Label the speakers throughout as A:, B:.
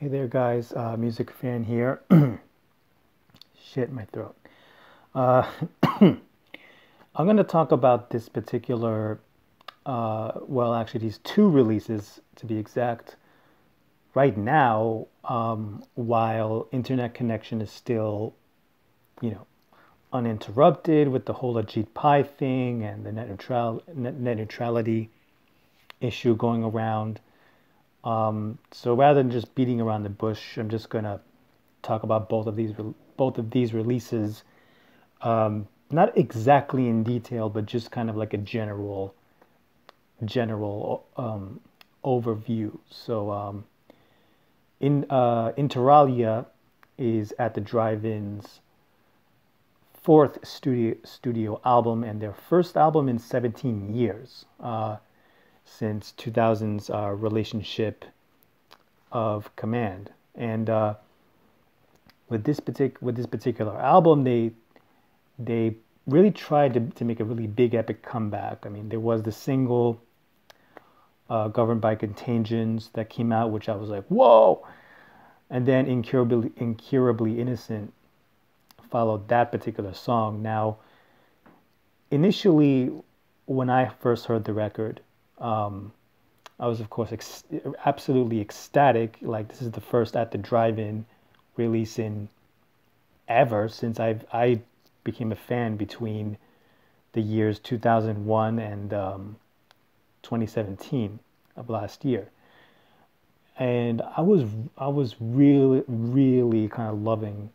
A: Hey there, guys. Music fan here. Shit, my throat. Uh, I'm going to talk about this particular, well, actually, these two releases to be exact, right now, while internet connection is still, you know, uninterrupted with the whole Ajit Pai thing and the net neutrality issue going around. So rather than just beating around the bush, I'm just gonna talk about both of these releases, not exactly in detail, but just kind of like a general overview. So Interallia is at the Drive-In's fourth studio album and their first album in 17 years, since 2000's relationship of Command. And with this particular album, they really tried to make a really big epic comeback. I mean, there was the single "Governed by Contagions" that came out, which I was like, whoa! And then "Incurably Innocent" followed that particular song. Now, initially, when I first heard the record, I was, of course, absolutely ecstatic. Like, this is the first at the drive-in release in ever since I became a fan between the years 2001 and 2017 of last year. And I was really kind of loving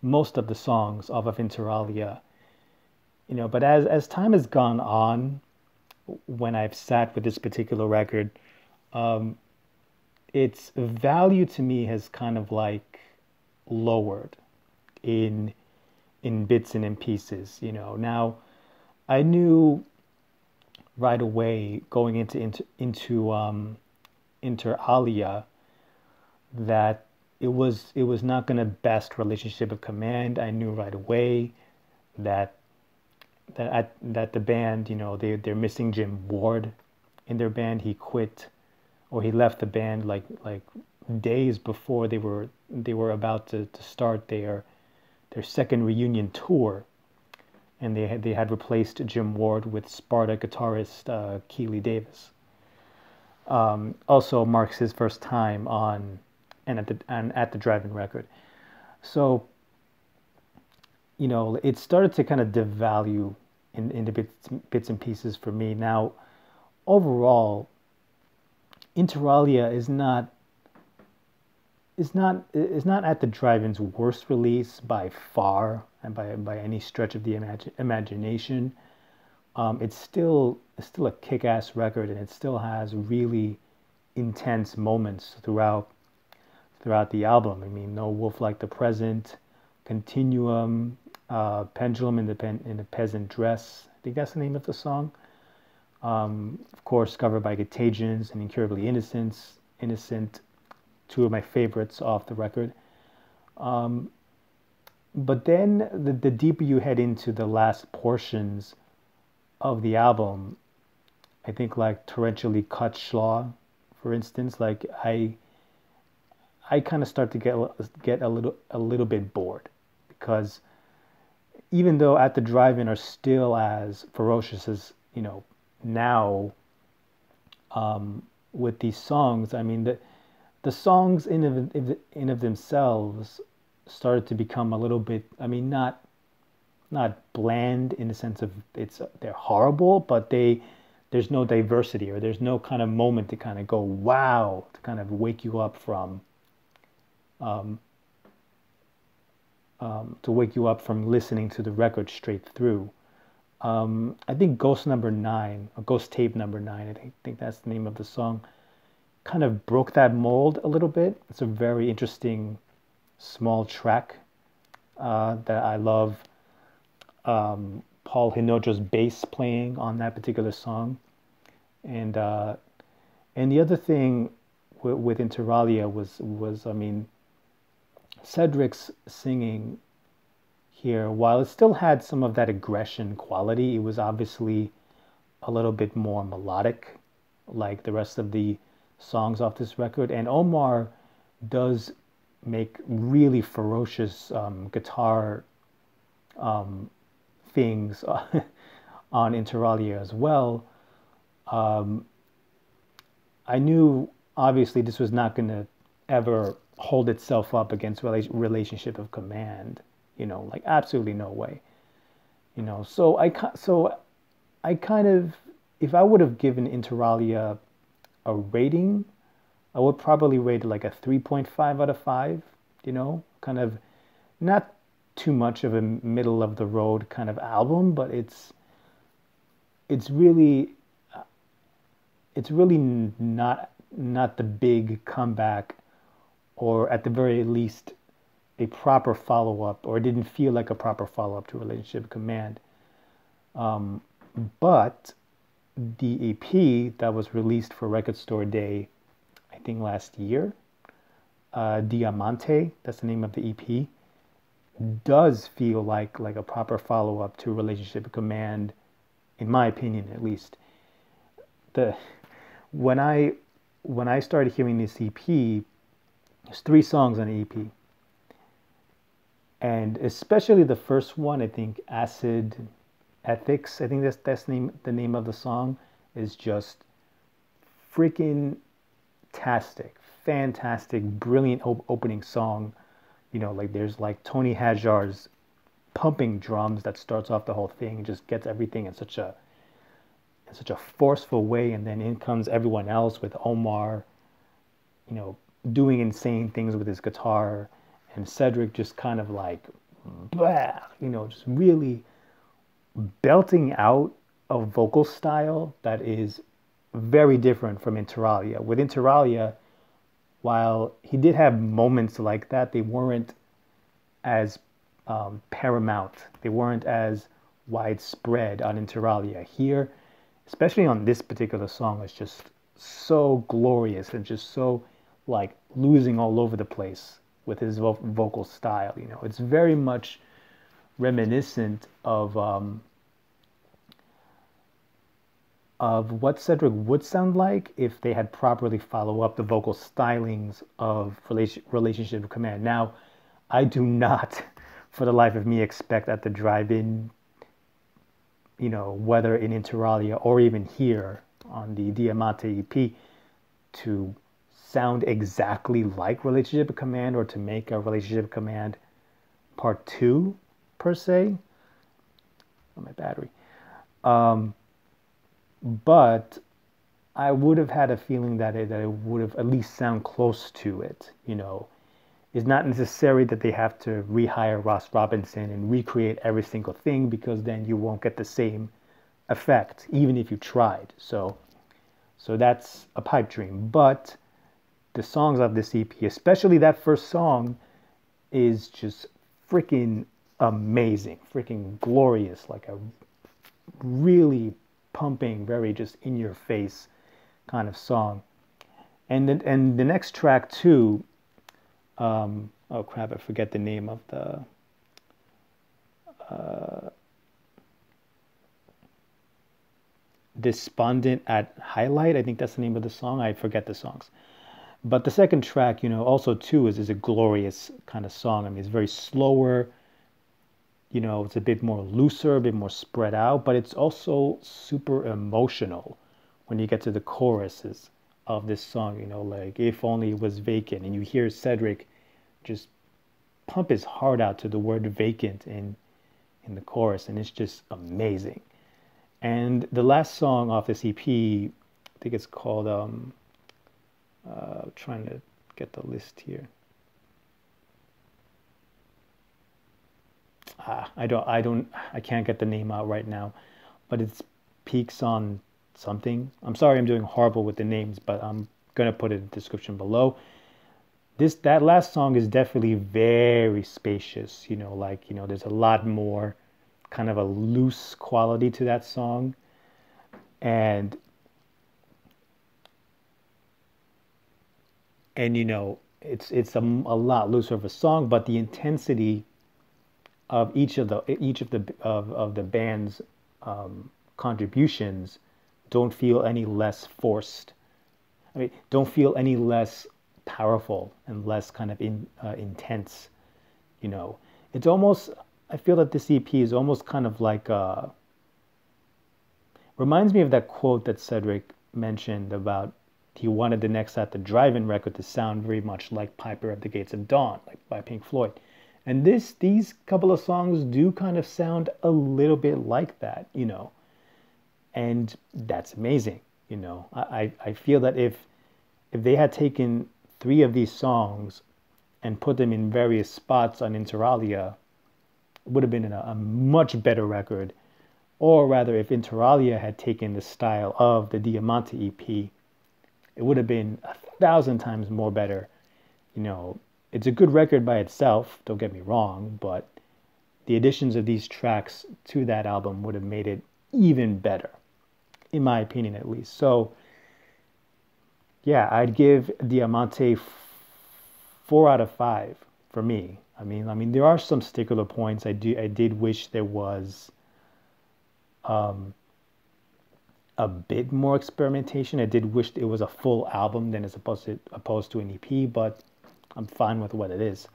A: most of the songs off of Interalia, but as time has gone on, when I've sat with this particular record, its value to me has kind of like lowered in bits and in pieces. Now, I knew right away going into Inter Alia that it was not going to best Relationship of Command. I knew right away that that the band, they're missing Jim Ward in their band. He quit, or he left the band like days before they were about to start their second reunion tour, and they had replaced Jim Ward with Sparta guitarist Keely Davis. Also marks his first time on and at the drive-in record. So it started to kind of devalue in the bits and pieces for me. Now, overall, Interalia is not at the drive-in's worst release by far and by any stretch of the imagination. It's still a kick-ass record, and it still has really intense moments throughout the album. I mean, No Wolf Like the Present, Continuum, Pendulum in the Peasant Dress. I think that's the name of the song. Of course, covered by Contagions and Incurably Innocent, two of my favorites off the record. But then the deeper you head into the last portions of the album, I think like Torrentially Cut Schlaw, for instance, like I kind of start to get a little bit bored, because even though At the Drive-In are still as ferocious as now, with these songs, I mean the songs in of themselves started to become a little bit, I mean, not bland in the sense of they're horrible, but there's no diversity, or there's no kind of moment to kind of go wow, to kind of wake you up from um, listening to the record straight through. I think Ghost Number Nine, or Ghost Tape Number Nine, I think that's the name of the song, kind of broke that mold a little bit. It's a very interesting small track that I love. Paul Hinojo's bass playing on that particular song, and the other thing with Interalia was, I mean, Cedric's singing here, while it still had some of that aggression quality, it was obviously a little bit more melodic, like the rest of the songs off this record, and Omar does make really ferocious guitar things on Interallia as well. I knew obviously this was not going to ever hold itself up against Relationship of Command, like absolutely no way. So I kind of, if I would have given Interalia a rating, I would probably rate it like a 3.5 out of 5, kind of not too much of a middle of the road kind of album, but it's really not the big comeback, or at the very least a proper follow-up, or it didn't feel like a proper follow-up to Relationship of Command. But the EP that was released for Record Store Day, I think last year, Diamanté, that's the name of the EP, does feel like a proper follow-up to Relationship of Command, in my opinion at least. When I started hearing this EP, there's 3 songs on the EP, and especially the first one, I think Acid Ethics, I think that's the name of the song, is just freaking fantastic, brilliant opening song. Like there's like Tony Hajar's pumping drums that starts off the whole thing, just gets everything in such a forceful way, and then in comes everyone else with Omar, doing insane things with his guitar, and Cedric just kind of like, blah, just really belting out a vocal style that is very different from Interallia. With Interallia, while he did have moments like that, they weren't as paramount. They weren't as widespread on Interallia. Here, especially on this particular song, it's just so glorious and just so like losing all over the place with his vocal style. It's very much reminiscent of what Cedric would sound like if they had properly followed up the vocal stylings of Relationship of Command. Now, I do not, for the life of me, expect at the drive-in, whether in Interallia or even here on the Diamanté EP, to sound exactly like Relationship of Command, or to make a Relationship of Command Part 2, per se. On my battery. But I would have had a feeling that it would have at least sound close to it. It's not necessary that they have to rehire Ross Robinson and recreate every single thing, because then you won't get the same effect, even if you tried. So that's a pipe dream. But the songs of this EP, especially that first song, is just freaking amazing, freaking glorious, like a really pumping, very just in your face kind of song. And the next track too, oh crap, I forget the name of the Despondent at Highlight, I think that's the name of the song. I forget the songs. But the second track, also too is a glorious kind of song. I mean, it's very slower, it's a bit more looser, a bit more spread out, but it's also super emotional when you get to the choruses of this song, like If Only It Was Vacant, and you hear Cedric just pump his heart out to the word vacant in the chorus, and it's just amazing. And the last song off this EP, I think it's called, trying to get the list here. I can't get the name out right now, but it's Peaks on something. I'm sorry, I'm doing horrible with the names, but I'm gonna put it in the description below. That last song is definitely very spacious, there's a lot more kind of a loose quality to that song, and it's a lot looser of a song, but the intensity of each of the band's contributions don't feel any less forced I mean, don't feel any less powerful and less kind of intense. You know, it's almost, I feel that this EP is almost kind of like reminds me of that quote that Cedric mentioned about he wanted the next at the drive-in record to sound very much like Piper at the Gates of Dawn, like by Pink Floyd. And these couple of songs do kind of sound a little bit like that, you know. And that's amazing, you know. I feel that if they had taken three of these songs and put them in various spots on Interallia, it would have been a much better record. Or rather, if Interallia had taken the style of the Diamanté EP, it would have been 1,000 times more better. You know, it's a good record by itself, don't get me wrong, but the additions of these tracks to that album would have made it even better, in my opinion at least. So, yeah, I'd give Diamanté 4 out of 5 for me. I mean, there are some stickler points. I did wish there was a bit more experimentation. I did wish it was a full album than as opposed to an EP, but I'm fine with what it is.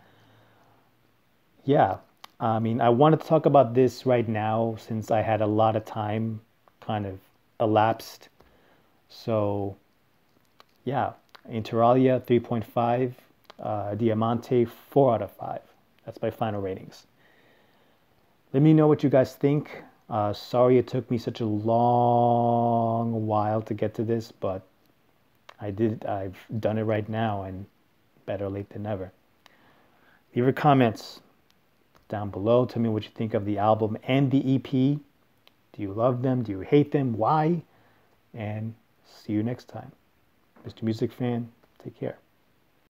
A: Yeah, I mean, I wanted to talk about this right now since I had a lot of time kind of elapsed. So, yeah, Interallia 3.5, Diamanté 4 out of 5. That's my final ratings. Let me know what you guys think. Sorry it took me such a long while to get to this, but I've done it right now, and better late than never. Leave your comments down below. Tell me what you think of the album and the EP. Do you love them? Do you hate them? Why? And see you next time. Mr. Music Fan, take care.